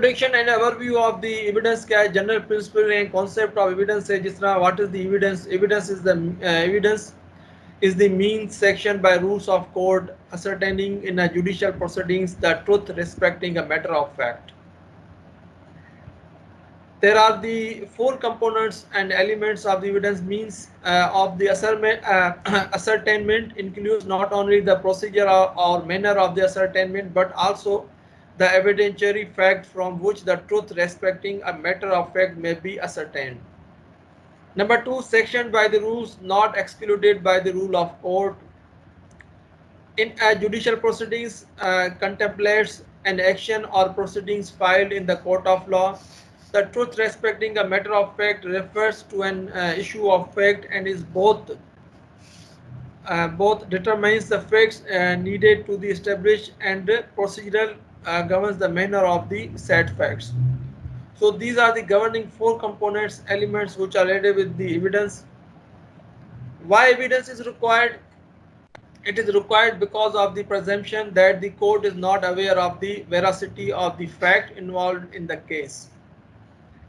Introduction and overview of the evidence क्या है, general principle and concept of evidence है, जिस तरह what is the evidence, evidence is the mean section by rules of court ascertaining in a judicial proceedings the truth respecting a matter of fact. There are the four components and elements of the evidence means of the ascertainment includes not only the procedure or manner of the ascertainment but also the evidentiary fact from which the truth respecting a matter of fact may be ascertained. Number two, sanctioned by the rules not excluded by the rule of court. In a judicial proceedings contemplates an action or proceedings filed in the court of law. The truth respecting a matter of fact refers to an issue of fact and is both determines the facts needed to be established and procedural governs the manner of the said facts. So these are the governing four components elements which are related with the evidence. Why evidence is required? It is required because of the presumption that the court is not aware of the veracity of the fact involved in the case.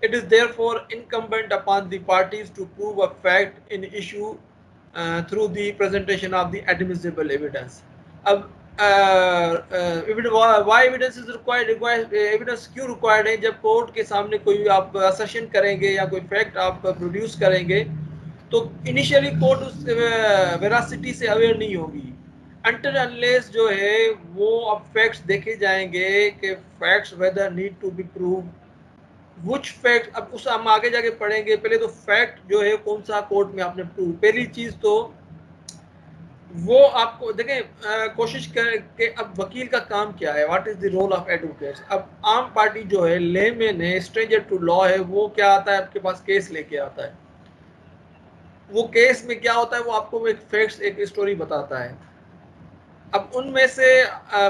It is therefore incumbent upon the parties to prove a fact in issue through the presentation of the admissible evidence. अब why evidence is required? Evidence क्यों required है? जब court के सामने कोई आप assertion करेंगे या कोई fact आप produce करेंगे तो इनिशियली कोर्ट उस वेरासिटी से अवेयर नहीं होगी अंटिल अनलेस जो है वो अब फैक्ट्स देखे जाएंगे कि facts whether need to be prove which fact. अब उस हम आगे जाके पढ़ेंगे, पहले तो फैक्ट जो है कौन सा कोर्ट में आपने प्रूव, पहली चीज तो वो आपको देखें कोशिश करें कि अब वकील का काम क्या है, what is the role of advocates. अब आम पार्टी जो है लेमैन है स्ट्रेंजर टू लॉ है, वो क्या आता है आपके पास केस लेके आता है, वो केस में क्या होता है वो आपको एक फैक्ट्स एक स्टोरी बताता है। अब उनमें से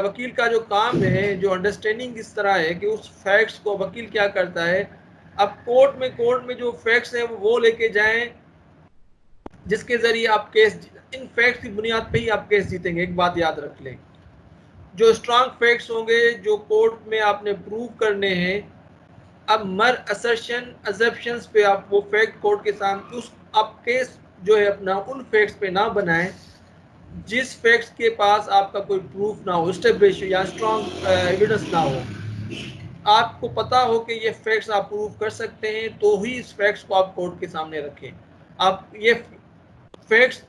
वकील का जो काम है, जो अंडरस्टैंडिंग इस तरह है कि उस फैक्ट्स को वकील क्या करता है, अब कोर्ट में जो फैक्ट्स हैं वो लेके जाएं जिसके जरिए आप केस, इन फैक्ट्स की बुनियाद पे ही आप केस जीतेंगे। एक बात याद रख लें, जो स्ट्रांग फैक्ट्स होंगे जो कोर्ट में आपने प्रूव करने हैं, अब मर असर्शन अजप्शंस पे आप वो फैक्ट कोर्ट के सामने उस आप केस जो है अपना उन फैक्ट्स पे ना बनाएं जिस फैक्ट्स के पास आपका कोई प्रूफ ना हो, स्टेब्लिश या स्ट्रॉन्ग एविडेंस ना हो। आपको पता हो कि ये फैक्ट्स आप प्रूव कर सकते हैं तो ही इस फैक्ट्स को आप कोर्ट के सामने रखें। आप ये फैक्ट्स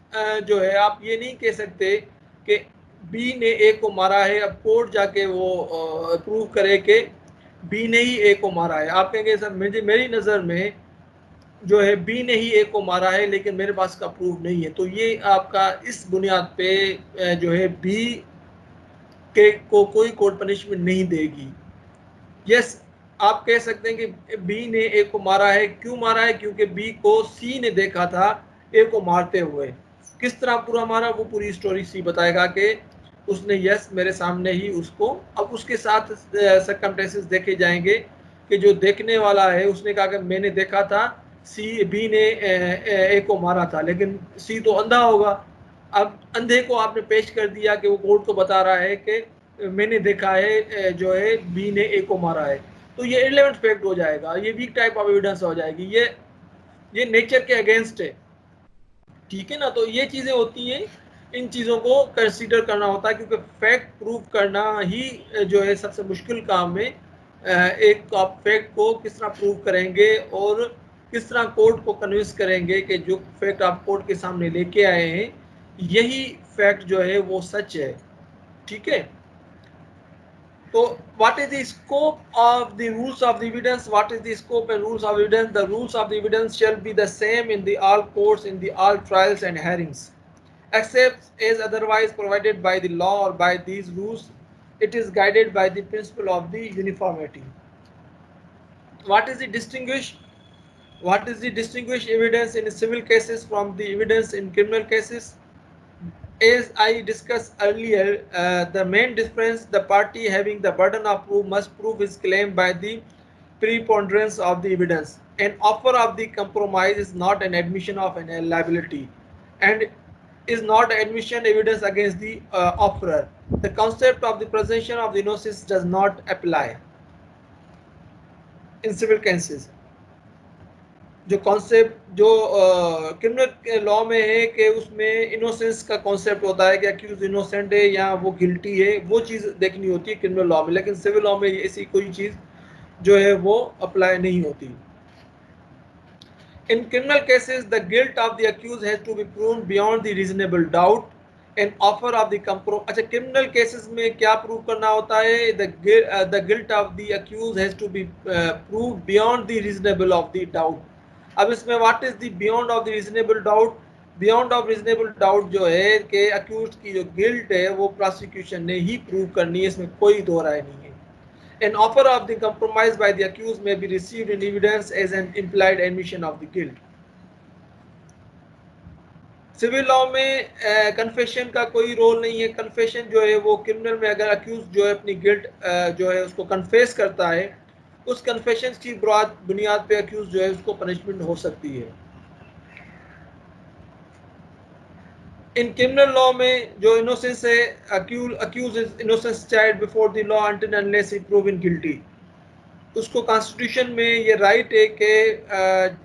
जो है आप ये नहीं कह सकते कि बी ने ए को मारा है, अब कोर्ट जाके वो प्रूव करे कि बी ने ही ए को मारा है। आप कहेंगे सर मेरी नज़र में जो है बी ने ही ए को मारा है लेकिन मेरे पास का प्रूफ नहीं है, तो ये आपका इस बुनियाद पे जो है बी के को कोई कोर्ट पनिशमेंट नहीं देगी। यस, आप कह सकते हैं कि बी ने ए को मारा है, क्यों मारा है, क्योंकि बी को सी ने देखा था ए को मारते हुए। किस तरह पूरा मारा वो पूरी स्टोरी सी बताएगा कि उसने यस मेरे सामने ही उसको, अब उसके साथ सर्कमस्टेंसेस देखे जाएंगे कि जो देखने वाला है उसने कहा कि मैंने देखा था सी बी ने ए को मारा था, लेकिन सी तो अंधा होगा। अब अंधे को आपने पेश कर दिया कि वो कोर्ट को बता रहा है कि मैंने देखा है जो है बी ने ए को मारा है, तो ये इररिलेवेंट फैक्ट हो जाएगा, ये वीक टाइप ऑफ एविडेंस हो जाएगी, ये नेचर के अगेंस्ट है। ठीक है ना, तो ये चीज़ें होती हैं, इन चीज़ों को कंसीडर करना होता है क्योंकि फैक्ट प्रूव करना ही जो है सबसे मुश्किल काम है। एक आप फैक्ट को किस तरह प्रूव करेंगे और किस तरह कोर्ट को कन्विंस करेंगे कि जो फैक्ट आप कोर्ट के सामने लेके आए हैं यही फैक्ट जो है वो सच है। ठीक है, so what is the scope of the rules of the evidence? What is the scope and rules of evidence? The rules of the evidence shall be the same in the all courts, in the all trials and hearings, except as otherwise provided by the law or by these rules. It is guided by the principle of the uniformity. What is the distinguish? What is the distinguished evidence in civil cases from the evidence in criminal cases? As I discussed earlier, the main difference, the party having the burden of proof must prove his claim by the preponderance of the evidence. An offer of the compromise is not an admission of an liability and is not admission evidence against the offerer. The concept of the presumption of the innocence does not apply. In civil cases. जो concept जो criminal law में है कि उसमें innocence का concept होता है कि अक्यूज इनोसेंट है या वो गिल्टी है, वो चीज़ देखनी होती है क्रिमिनल लॉ में, लेकिन सिविल लॉ में ऐसी कोई चीज़ जो है वो अप्लाई नहीं होती। In criminal cases, the guilt of the accused has to be proven beyond the reasonable doubt and offer of the compromise. अच्छा, criminal cases में क्या prove करना होता है? The guilt of the accused has to be proved beyond the reasonable of the doubt. अब इसमें what is the beyond of the reasonable doubt? Beyond of reasonable doubt जो है कि accused की जो guilt है वो prosecution ने ही prove करनी है, इसमें कोई दो राय नहीं है। An offer of the compromise by the accused may be received in evidence as an implied admission of the guilt. Civil law में कन्फेशन का कोई रोल नहीं है। कन्फेशन जो है वो क्रिमिनल में अगर अक्यूज जो है अपनी गिल्ट जो है उसको कन्फेस करता है, उस कन्फेशन की बुनियाद पे अक्यूज जो है उसको पनिशमेंट हो सकती है। इन क्रिमिनल लॉ में जो इनोसेंस है, accuse is innocence child before the law until unless he proven guilty. उसको कॉन्स्टिट्यूशन में ये राइट है कि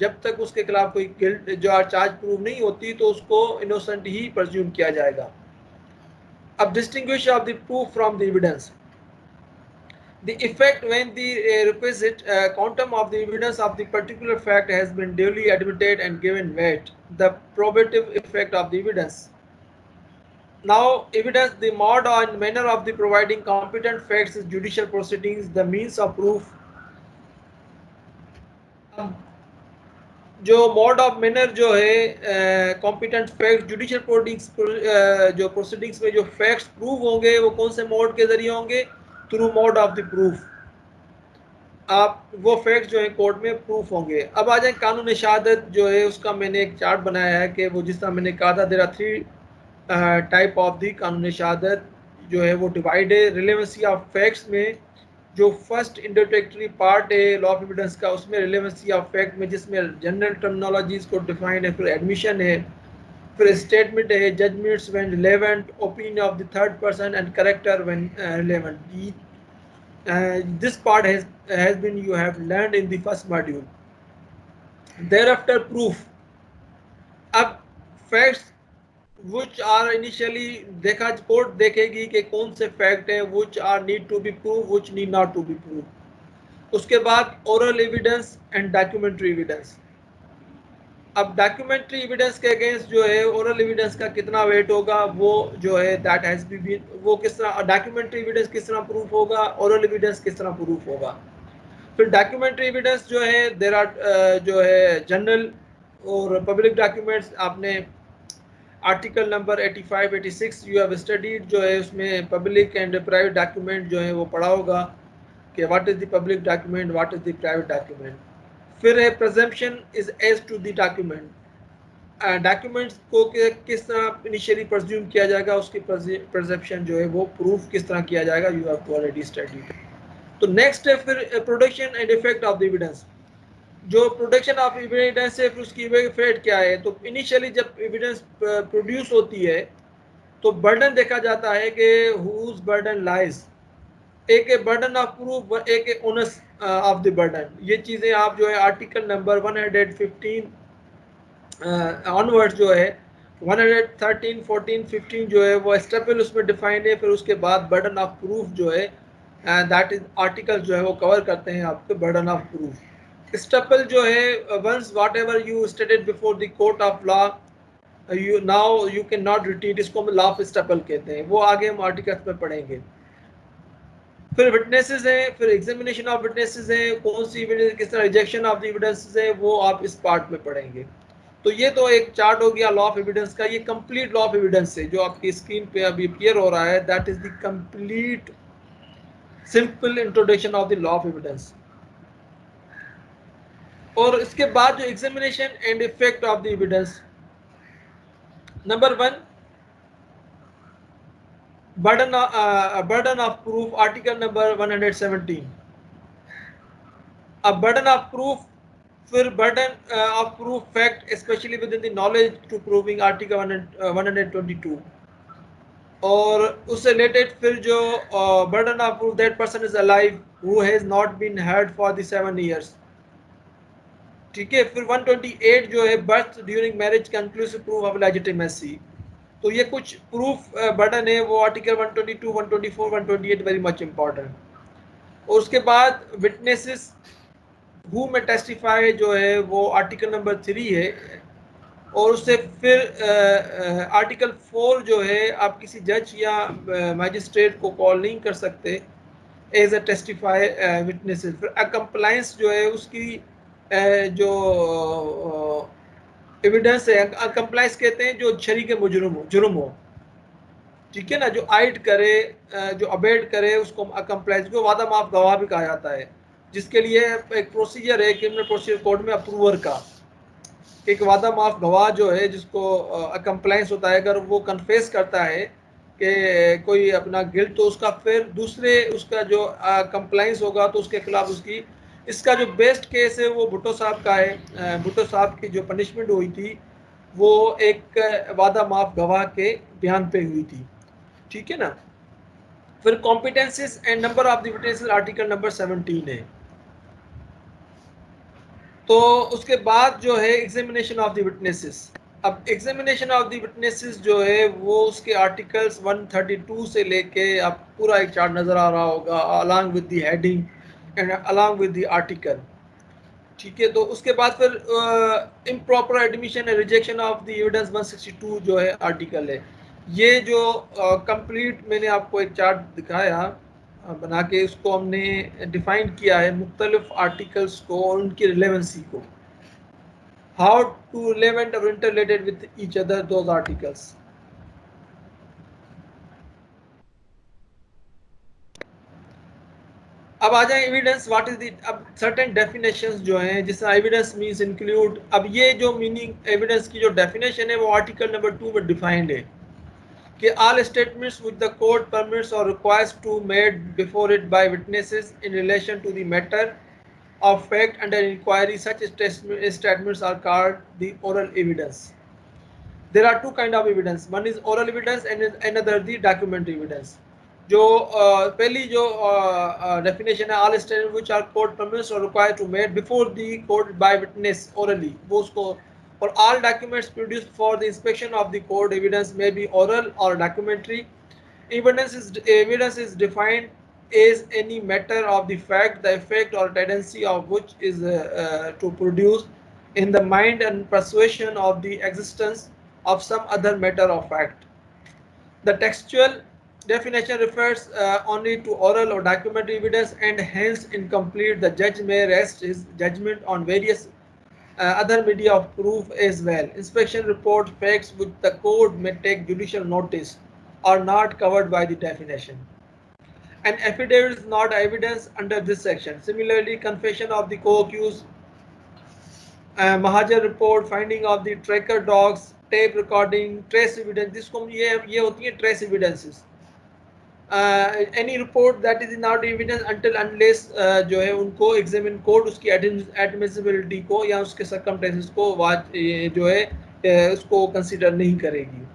जब तक उसके खिलाफ कोई गिल्ट जो चार्ज प्रूव नहीं होती तो उसको इनोसेंट ही प्रज्यूम किया जाएगा। अब distinguish of the proof from the evidence. The effect when the requisite quantum of the evidence of the particular fact has been duly admitted and given weight, the probative effect of the evidence. Now, evidence, the mode and manner of the providing competent facts is judicial proceedings, the means of proof. जो mode of manner जो है competent fact judicial proceedings जो proceedings में जो facts prove होंगे वो कौन से मोड के जरिए होंगे? Through mode of the proof. आप वो फैक्ट्स जो है कोर्ट में प्रूफ होंगे। अब आ जाए कानून शहादत जो है उसका मैंने एक चार्ट बनाया है कि वो जिस तरह मैंने कहा था there are 3 type of the Qanun Shahadat जो है वो डिवाइड है रिलेवेंसी ऑफ फैक्ट्स में। जो फर्स्ट इंट्रोडक्टरी पार्ट है लॉ ऑफ एविडेंस का उसमें रिलेवेंसी ऑफ फैक्ट में जिसमें जनरल टर्मिनोलॉजीज को डिफाइन है, फिर एडमिशन है, फिर स्टेटमेंट है, judgments when relevant, opinion of the third person and character when relevant. This part has been you have learned in the first module. Thereafter proof. अब facts which are initially देखा court देखेगी कि कौन से fact हैं which are need to be proved which need not to be proved। उसके बाद oral evidence and documentary evidence। अब डॉक्यूमेंट्री एविडेंस के अगेंस्ट जो है ओरल एविडेंस का कितना वेट होगा वो जो है दैट हैज बीन वो किस तरह डॉक्यूमेंट्री एविडेंस किस तरह प्रूफ होगा, ओरल एविडेंस किस तरह प्रूफ होगा। फिर डॉक्यूमेंट्री एविडेंस जो है देयर आर जो है जनरल और पब्लिक डॉक्यूमेंट्स। आपने article number 85 86 you have studied जो है उसमें पब्लिक एंड प्राइवेट डॉक्यूमेंट जो है वो पढ़ा होगा कि what is the public document, what is the private document. फिर है presumption is as to the document. Documents को किस तरह इनिशियली प्रज्यूम किया जाएगा, उसकी परसेप्शन जो है वो प्रूफ किस तरह किया जाएगा, you have to already study. तो नेक्स्ट है फिर production and effect of the evidence. जो प्रोडक्शन ऑफ एविडेंस है फिर उसकी इफेक्ट क्या है। तो इनिशियली जब एविडेंस प्रोड्यूस होती है तो बर्डन देखा जाता है कि हुज बर्डन लाइज। एक है बर्डन ऑफ प्रूफ, एक है ओनस ऑफ द बर्डन। ये चीज़ें आप जो है आर्टिकल नंबर 115 ऑनवर्ड्स जो है 113 14 15 जो है वो स्टेपल उसमें डिफाइंड है। फिर उसके बाद बर्डन ऑफ प्रूफ जो है दैट इज आर्टिकल जो है वो कवर करते हैं आपके बर्डन ऑफ प्रूफ। स्टेपल जो है once whatever you stated before the court of law you now you can not retreat, इसको हम लॉ ऑफ स्टेपल कहते हैं। वो आगे हम आर्टिकल्स में पढ़ेंगे। फिर विटनेसेस हैं, फिर एग्जामिनेशन ऑफ विटनेसेस हैं, कौन सी एविडेंस किस तरह रिजेक्शन ऑफ द एविडेंसेस है वो आप इस पार्ट में पढ़ेंगे। तो ये तो एक चार्ट हो गया लॉ ऑफ एविडेंस का। ये कंप्लीट लॉ ऑफ एविडेंस है जो आपकी स्क्रीन पे अभी अपीयर हो रहा है, that is the complete simple introduction of the law of evidence. और इसके बाद जो examination and effect of the evidence, number 1 burden of proof, article number 117। अब burden of proof, फिर burden of proof fact especially within the knowledge to proving, article 122। और उससे related फिर जो burden of proof that person is alive who has not been heard for the 7 years। ठीक है, फिर 128 जो है birth during marriage conclusive proof of legitimacy. तो ये कुछ प्रूफ बर्डन है, वो आर्टिकल 122, 124, 128 वेरी मच इंपॉर्टेंट। और उसके बाद विटनेसेस हु में टेस्टिफाई जो है वो आर्टिकल नंबर 3 है। और उससे फिर आर्टिकल 4 जो है, आप किसी जज या मैजिस्ट्रेट को कॉल नहीं कर सकते एज ए टेस्टिफाई विटनेसेस। फिर कंप्लाइंस जो है उसकी जो एविडेंस है, कंप्लाइंस कहते हैं जो शरीक जुर्म हो। ठीक है ना, जो आइड करे, जो अबेड करे, उसको कंप्लाइंस को वादा माफ गवाह भी कहा जाता है, जिसके लिए एक प्रोसीजर है क्रिमिनल प्रोसीजर कोड में अप्रूवर का। एक वादा माफ गवाह जो है जिसको कंप्लाइंस होता है, अगर वो कन्फेस करता है कि कोई अपना गिल्ट, तो उसका फिर दूसरे उसका जो कंप्लाइंस होगा तो उसके खिलाफ उसकी, इसका जो बेस्ट केस है वो भुट्टो साहब का है। भुट्टो साहब की जो पनिशमेंट हुई थी वो एक वादा माफ गवाह के बयान पे हुई थी। ठीक है ना। फिर competencies and number of the witnesses article number 17 है। तो उसके बाद जो है एग्जामिनेशन ऑफ द विटनेसेस। अब एग्जामिनेशन ऑफ द विटनेसेस जो है वो उसके आर्टिकल्स 132 से लेके, आप पूरा एक चार्ट नज़र आ रहा होगा along with the heading and along with the article. ठीक है, तो उसके बाद फिर improper admission and rejection of the evidence 162 जो है आर्टिकल है। ये जो कंप्लीट मैंने आपको एक चार्ट दिखाया बना के, उसको हमने डिफाइन किया है मुख्तलिफ आर्टिकल्स को और उनकी रिलेवेंसी को, हाउ टू रिलेवेंट और interrelated with each other those articles. अब आ जाए एविडेंस व्हाट इज द। अब सर्टेन डेफिनेशंस जो हैं, जिसमें एविडेंस मींस इंक्लूड। अब ये जो मीनिंग एविडेंस की जो डेफिनेशन है वो आर्टिकल नंबर 2 में डिफाइंड है कि all statements which the court permits or requires to made before it by witnesses in relation to the matter of fact under inquiry, such statements are called the oral evidence। There are two kind of evidence, one is oral evidence and another the documentary evidence। जो पहली जो definition है, all statement which are court permits or required to made before the court by witness orally, वो उसको। और all documents produced for the inspection of the court evidence may be oral or documentary. Evidence is defined as any matter of the fact, the effect or tendency of which is to produce in the mind and persuasion of the existence of some other matter of fact। The textual definition refers only to oral or documentary evidence and hence incomplete. The judge may rest his judgment on various other media of proof as well. Inspection report facts which the court may take judicial notice are not covered by the definition. An affidavit is not evidence under this section. Similarly, confession of the co-accused, Mahajan report, finding of the tracker dogs, tape recording, trace evidence, जिसको ये होती है trace evidences। Any report that is not evidence until unless जो है उनको examine court उसकी admissibility को या उसके circumstances को जो है उसको consider नहीं करेगी।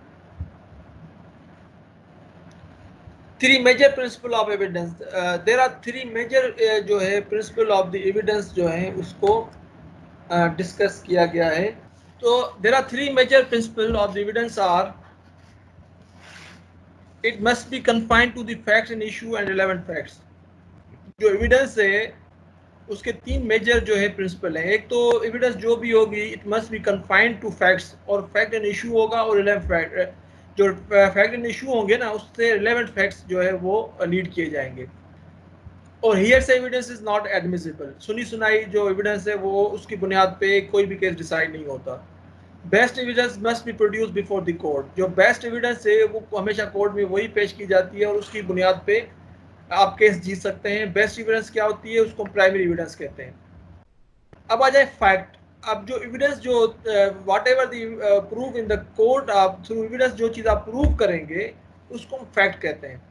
Three major principle of evidence, there are three major जो है principle of the evidence जो है उसको डिस्कस किया गया है। तो there are three major principle of the evidence are, it must be confined to the facts and issue and relevant facts। जो एविडेंस है उसके तीन मेजर जो है प्रिंसिपल है। एक तो एविडेंस जो भी होगी it must be confined to facts, और फैक्ट एंड इशू होगा, और रिलेवेंट फैक्ट जो फैक्ट एंड इशू होंगे ना उससे रिलेवेंट फैक्ट्स जो है वो लीड किए जाएंगे। और hearsay evidence is not admissible, सुनी सुनाई जो एविडेंस है वो उसकी बुनियाद पे कोई भी केस डिसाइड नहीं होता। Best evidence must be produce before the court, जो बेस्ट एविडेंस है वो हमेशा कोर्ट में वही पेश की जाती है और उसकी बुनियाद पे आप केस जीत सकते हैं। बेस्ट एविडेंस क्या होती है, उसको प्राइमरी एविडेंस कहते हैं। अब आ जाए फैक्ट। अब जो एविडेंस जो what ever the proof in the court, आप थ्रू एविडेंस जो चीज़ आप प्रूव करेंगे उसको हम फैक्ट कहते हैं।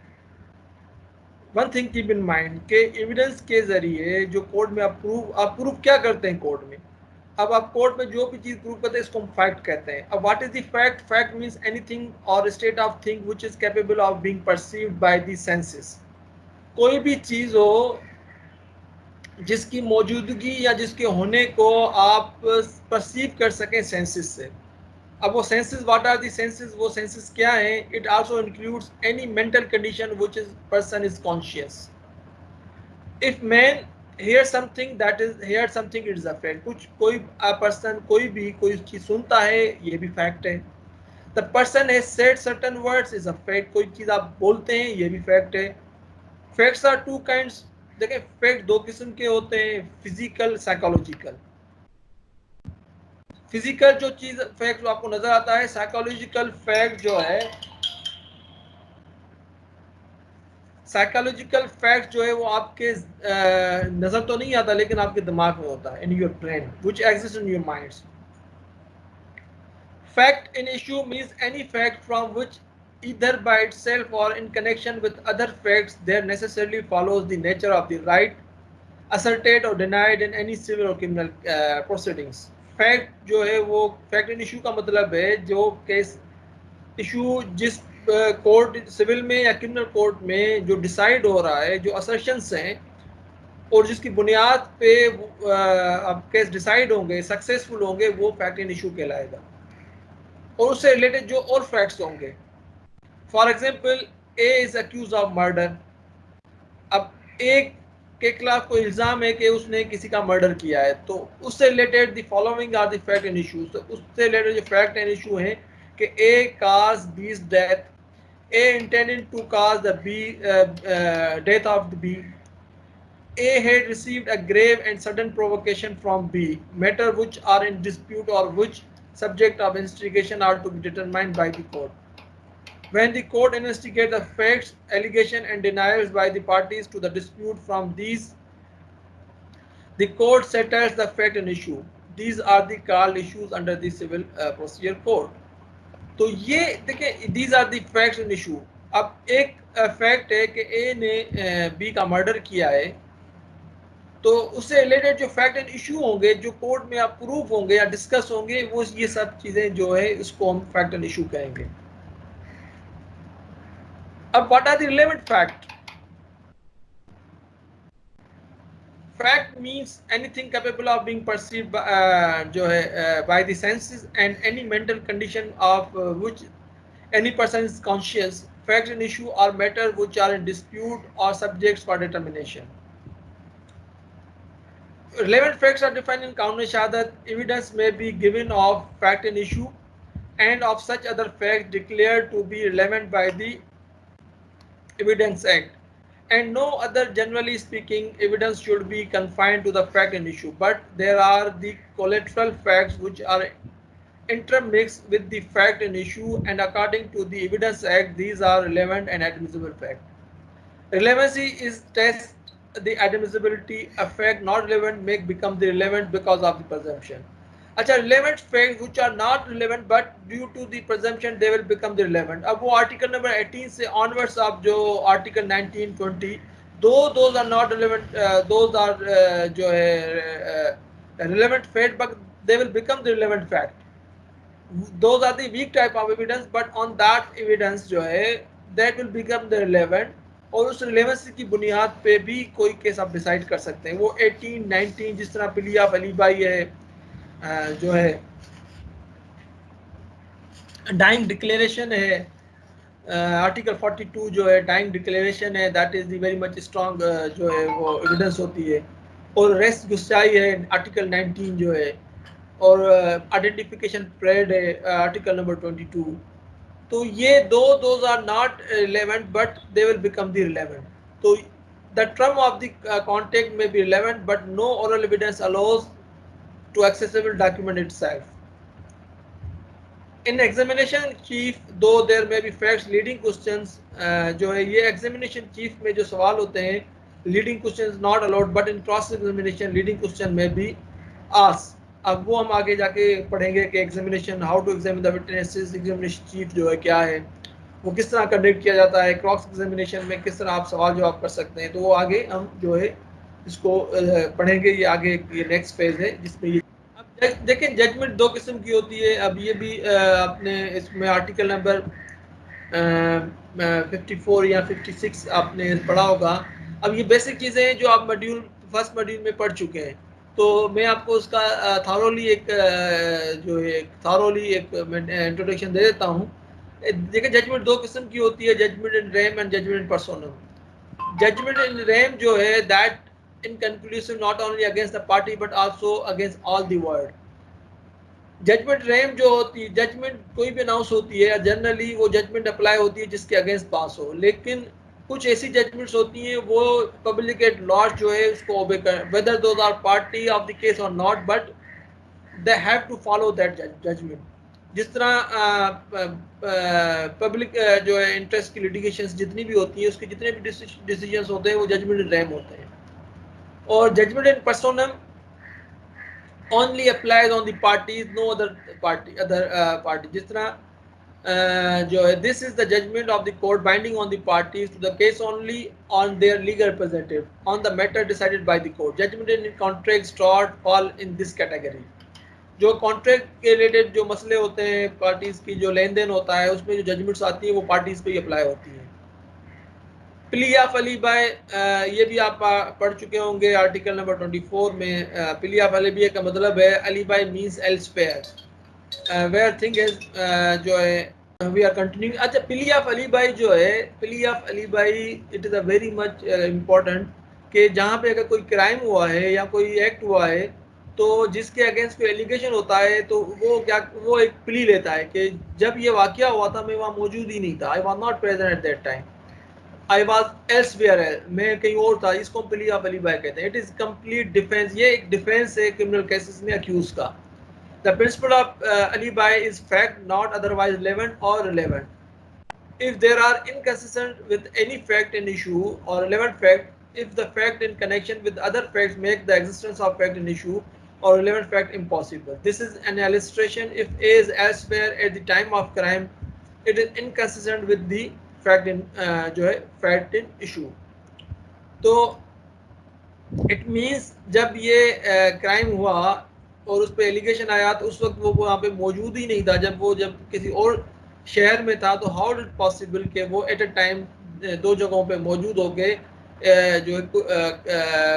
One thing keep in mind के एविडेंस के जरिए जो कोर्ट में आप प्रूफ क्या करते हैं कोर्ट में, अब आप कोर्ट में जो भी चीज प्रूव करते हैं इसको हम फैक्ट कहते हैं। अब what is the fact? Fact means anything or state of thing which is capable of being perceived by the senses. कोई भी चीज हो जिसकी मौजूदगी या जिसके होने को आप परसीव कर सकें सेंसेस से। अब वो senses, what are the senses? वो सेंसेस क्या है? It also includes any mental condition which is person is conscious. If man hear something that is hear something, it is a fact. कुछ कोई पर्सन कोई भी कोई चीज सुनता है, ये भी फैक्ट है। The person has said certain words is a fact. कोई चीज आप बोलते हैं, ये भी फैक्ट है। Facts are two kinds. देखिए फैक्ट दो किस्म के होते हैं, फिजिकल, साइकोलॉजिकल। फिजिकल जो चीज फैक्ट आपको नजर आता है, साइकोलॉजिकल फैक्ट जो है, साइकोलॉजिकल फैक्ट जो है वो आपके नजर तो नहीं आता लेकिन आपके दिमाग में होता है, in your brain which exist in your minds. Fact in issue means any fact from which either by itself or in connection with other facts there necessarily follows the nature of the right asserted or denied in any civil or criminal proceedings. Fact जो है वो fact in issue का मतलब है जो case issue जिस court civil में या क्रिमिनल कोर्ट में जो डिसाइड हो रहा है, जो असर्शंस हैं और जिसकी बुनियाद पे अब केस डिसाइड होंगे, सक्सेसफुल होंगे, वो फैक्ट इन इशू कहलाएगा। और उससे रिलेटेड जो और फैक्ट्स होंगे, for example A is accused of murder. अब ए के खिलाफ कोई इल्जाम है कि उसने किसी का मर्डर किया है, तो उससे related the following are the fact and issues. तो उससे रिलेटेड जो फैक्ट एंड इशू है कि A cause B's death, A intended to cause the B death of the B, A had received a grave and sudden provocation from B, matter which are in dispute or which subject of investigation are to be determined by the court. When the court investigates the facts, allegation and denials by the parties to the dispute from these, the court settles the fact and issue. These are the called issues under the civil procedure code. तो ये देखिए, these are the facts and issue. अब एक fact है कि ए ने B का murder किया है, तो उससे रिलेटेड जो फैक्ट एंड इशू होंगे जो कोर्ट में आप प्रूफ होंगे या डिस्कस होंगे, वो ये सब चीजें जो है इसको हम फैक्ट एंड इशू कहेंगे। अब what are the relevant fact? Fact means anything capable of being perceived जो है by the senses and any mental condition of which any person is conscious. Fact and issue are matter which are in dispute or subjects for determination. Relevant facts are defined in Qanun Shahadat. Evidence may be given of fact and issue and of such other facts declared to be relevant by the Evidence Act. And no other, generally speaking, evidence should be confined to the fact and issue. But there are the collateral facts which are intermixed with the fact and issue, and according to the Evidence Act, these are relevant and admissible facts. Relevancy is test the admissibility. A fact not relevant may become the relevant because of the presumption. अच्छा, relevant facts which are not relevant but due to the presumption they will become the relevant. अब वो article number 18 से onwards आप जो article 19, 20, those are not relevant, those are जो है relevant fact but they will become the relevant fact. Those are the weak type of evidence, but on that evidence जो है that will become the relevant, और उस relevancy की बुनियाद पे भी कोई केस आप डिसाइड कर सकते हैं। वो 18, 19 जिस तरह पिली ऑफ अली भाई है, जो है डाइंग डिक्लेरेशन है, आर्टिकल 42 जो है डाइंग डिक्लेरेशन है, that is the very much strong जो है वो एविडेंस होती है। और रेस्ट गुस्साई है आर्टिकल 19 जो है, और आइडेंटिफिकेशन परेड है आर्टिकल नंबर 22। तो ये those are not relevant but they will become the relevant. तो the term of the contact may be relevant but no oral evidence allows to accessible document itself. In examination chief though there may be facts leading questions, जो है ये examination chief में जो सवाल होते हैं leading questions not allowed, but in cross examination leading question में be ask. अब वो हम आगे जाके पढ़ेंगे कि examination, how to examine the witnesses, examination chief जो है क्या है, वो किस तरह कंडक्ट किया जाता है, क्रॉस एग्जामिनेशन में किस तरह आप सवाल जवाब कर सकते हैं। तो वो आगे हम जो है इसको पढ़ेंगे, ये आगे ये नेक्स्ट फेज है जिसमें ये। अब देखिए जजमेंट दो किस्म की होती है। अब ये भी आपने इसमें आर्टिकल नंबर 54 या 56 आपने पढ़ा होगा। अब ये बेसिक चीज़ें हैं जो आप मॉड्यूल फर्स्ट मॉड्यूल में पढ़ चुके हैं, तो मैं आपको उसका थारोली एक जो है थारोली एक इंट्रोडक्शन दे देता हूँ। देखिए जजमेंट दो किस्म की होती है, judgment in rem and judgment in personam. Judgment in rem जो है that in conclusive not only against the party but also against all the world. Judgment rem जो होती है, जजमेंट कोई भी अनाउंस होती है जनरली वो जजमेंट अप्लाई होती है जिसके अगेंस्ट पास हो, लेकिन कुछ ऐसी जजमेंट्स होती हैं वो पब्लिक एट लार्ज जो है उसको ओबे कर, whether those are party of the case or not, but they have to follow that judgment. जिस तरह पब्लिक जो है इंटरेस्ट की लिटिगेशंस जितनी भी होती हैं उसके जितने भी डिसीजंस होते हैं वो जजमेंट रेम होते हैं। और judgment in personam only applies on the parties, no other party। जिस तरह जो है this is the judgment of the court binding on the parties to the case only on their legal representative on the matter decided by the court। judgment in contracts tort fall in this category। जो contract के related जो मसले होते हैं, parties की जो लेन then होता है उसमें जो जजमेंट्स आती है वो पार्टीज पे ही अप्लाई होती है। प्ली ऑफ अली बाय, ये भी आप पढ़ चुके होंगे आर्टिकल नंबर 24 में। प्ली ऑफ अली बाय का मतलब है alibi means elsewhere where thing is जो है वी आर कंटिन्यूइंग। अच्छा प्ली ऑफ अली बाय जो है, plea of alibi it is a very much important कि जहाँ पे अगर कोई क्राइम हुआ है या कोई एक्ट हुआ है तो जिसके अगेंस्ट कोई एलिगेशन होता है तो वो एक प्ली लेता है कि जब ये वाकया हुआ था मैं वहाँ मौजूद ही नहीं था, I was not present at that time, I was elsewhere, मैं कहीं और था। इसको प्ली ऑफ अली बाय कहते हैं। इट इज कंप्लीट डिफेंस, ये एक डिफेंस है क्रिमिनल केसेस में अक्यूज का। The principle of alibi is fact not otherwise relevant और relevant. if there are inconsistent with any fact in issue or relevant fact, if the fact in connection with other facts make the existence of fact in issue or relevant fact impossible, this is an illustration if A is elsewhere at the time of crime it is inconsistent with the fact in जो है fact in issue। तो it means जब ये crime हुआ और उस पर allegation आया तो उस वक्त वो वहाँ पे मौजूद ही नहीं था, जब किसी और शहर में था, तो हाउ इट पॉसिबल कि वो एट अ टाइम दो जगहों पे मौजूद होके जो है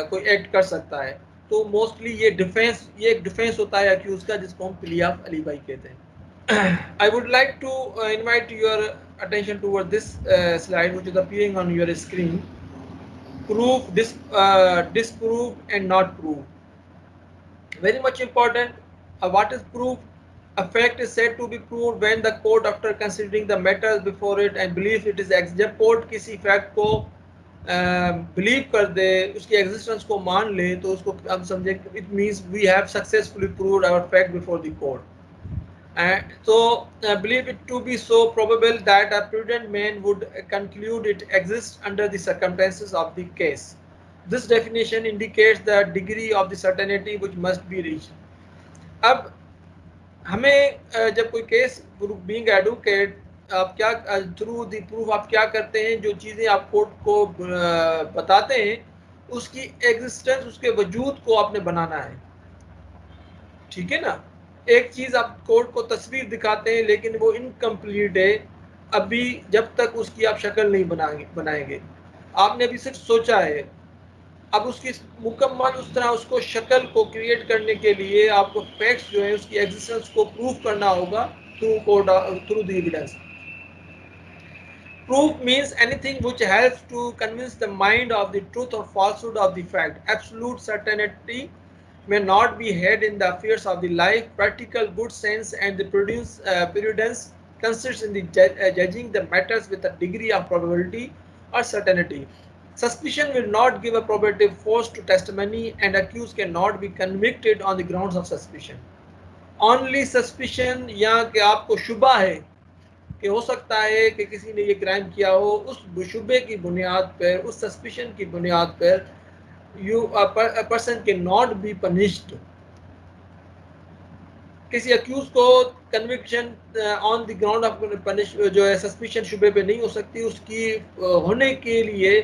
कोई एक्ट कर सकता है। तो मोस्टली ये एक डिफेंस होता है अक्यूज का जिसको हम प्ली ऑफ अली बाई कहते हैं। I would like to invite your attention toward this slide which is appearing on your screen. Proof, disprove and not prove. Very much important. What is proof? A fact is said to be proved when the court, after considering the matters before it and believes it is जब court किसी fact को believe कर दे, उसकी existence को मान ले, तो उसको हम समझे it means we have successfully proved our fact before the court. And so believe it to be so probable that a prudent man would conclude it exists under the circumstances of the case. This definition indicates the degree of the certainty which must be reached. अब हमें जब कोई case being advocate आप क्या through the proof आप क्या करते हैं, जो चीज़ें आप कोर्ट को बताते हैं उसकी एग्जिस्टेंस, उसके वजूद को आपने बनाना है। ठीक है ना। एक चीज़ आप कोर्ट को तस्वीर दिखाते हैं लेकिन वो इनकम्प्लीट है, अभी जब तक उसकी आप शक्ल नहीं बनाएंगे। आपने अभी सिर्फ सोचा है, अब उसकी मुकम्मल उस तरह उसको शक्ल को क्रिएट करने के लिए आपको फैक्ट्स जो है उसकी एग्जिस्टेंस को प्रूव करना होगा through the evidence. Proof means anything which helps to convince the mind of the truth or falsehood of the fact. Absolute certainty may not be had in the affairs of the life. Practical good sense and the prudence consists in the judging the matters with a degree of probability or certainty. Suspicion will not give a probative force to testimony and accused cannot be convicted on the grounds of suspicion. Only suspicion या कि आपको शुबा है कि हो सकता है कि किसी ने ये क्राइम किया हो, उस शुबे की बुनियाद पर, उस सस्पिशन की बुनियाद पर a person cannot be punished। किसी अक्यूज को conviction on the ground of punish जो है सस्पिशन शुबे पे नहीं हो सकती। उसकी होने के लिए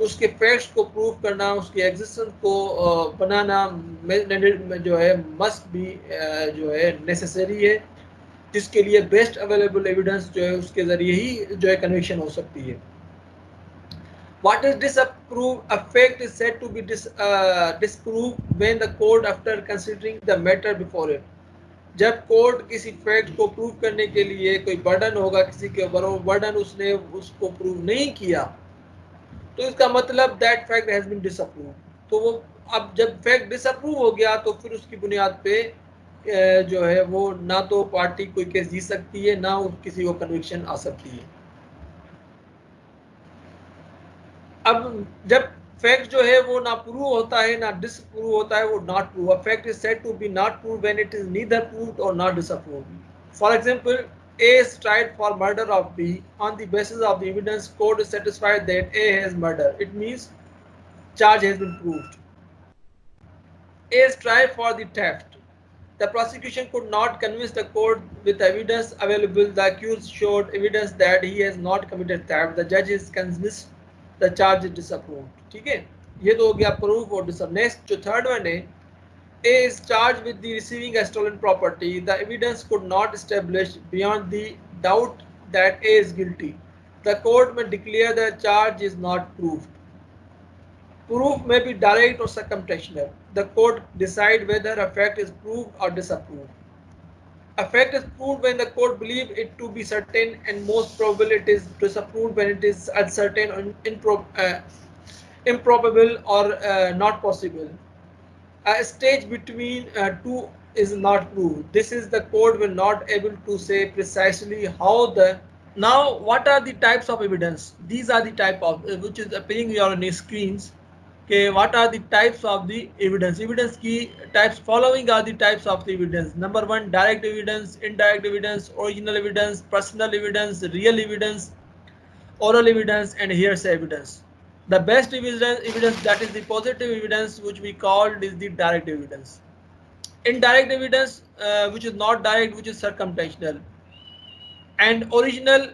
उसके फैक्ट्स को प्रूव करना, उसकी एग्जिस्टेंस को बनाना जो है मस्ट बी जो है नेसेसरी है, जिसके लिए बेस्ट अवेलेबल एविडेंस जो है उसके ज़रिए ही जो है कन्विक्शन हो सकती है। What is disapprove? A fact is said to be disproved when the court, after considering the matter before it, जब कोर्ट किसी फैक्ट को प्रूव करने के लिए कोई बर्डन होगा किसी के ऊपर, वो बर्डन उसने उसको प्रूव नहीं किया, तो इसका मतलब that fact has been disapprove. तो वो अब जब फैक्ट डिसअप्रूव हो गया तो फिर उसकी बुनियाद पे जो है वो ना तो पार्टी कोई केस जीत सकती है, ना किसी को कन्विक्शन आ सकती है। अब जब फैक्ट जो है वो ना प्रूव होता है ना डिसप्रूव होता है, वो not prove. A fact is said to be not prove when it is neither proved or not disproved. For example, A is tried for murder of B. On the basis of the evidence, court is satisfied that A has murdered. It means charge has been proved. A is tried for the theft. The prosecution could not convince the court with evidence available. The accused showed evidence that he has not committed theft. The judge is convinced the charge is disapproved. ठीक है, ये तो हो गया proof और disapprove. Next जो third one है, A is charged with the receiving a stolen property. The evidence could not establish beyond the doubt that A is guilty. The court may declare the charge is not proved. Proof may be direct or circumstantial. The court decide whether a fact is proved or disapproved. A fact is proved when the court believes it to be certain, and most probable it is disapproved when it is uncertain or improbable or not possible. A stage between two is not proved. This is the court will not able to say precisely how the. Now, what are the types of evidence? These are the type of which is appearing on your screens. Okay, what are the types of the evidence? Evidence key types following are the types of the evidence. Number one, direct evidence, indirect evidence, original evidence, personal evidence, real evidence, oral evidence, and hearsay evidence. The best evidence that is the positive evidence, which we called is the direct evidence. Indirect evidence, which is not direct, which is circumstantial, and original,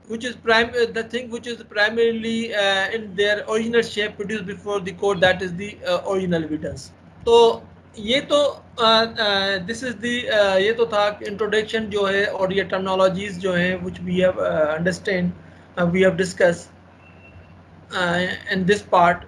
which is the thing which is primarily in their original shape produced before the court, that is the original evidence. तो ये तो this is the ये तो था introduction जो है, और ये टर्मिनोलॉजीज जो है which we have understand we have discussed in this part.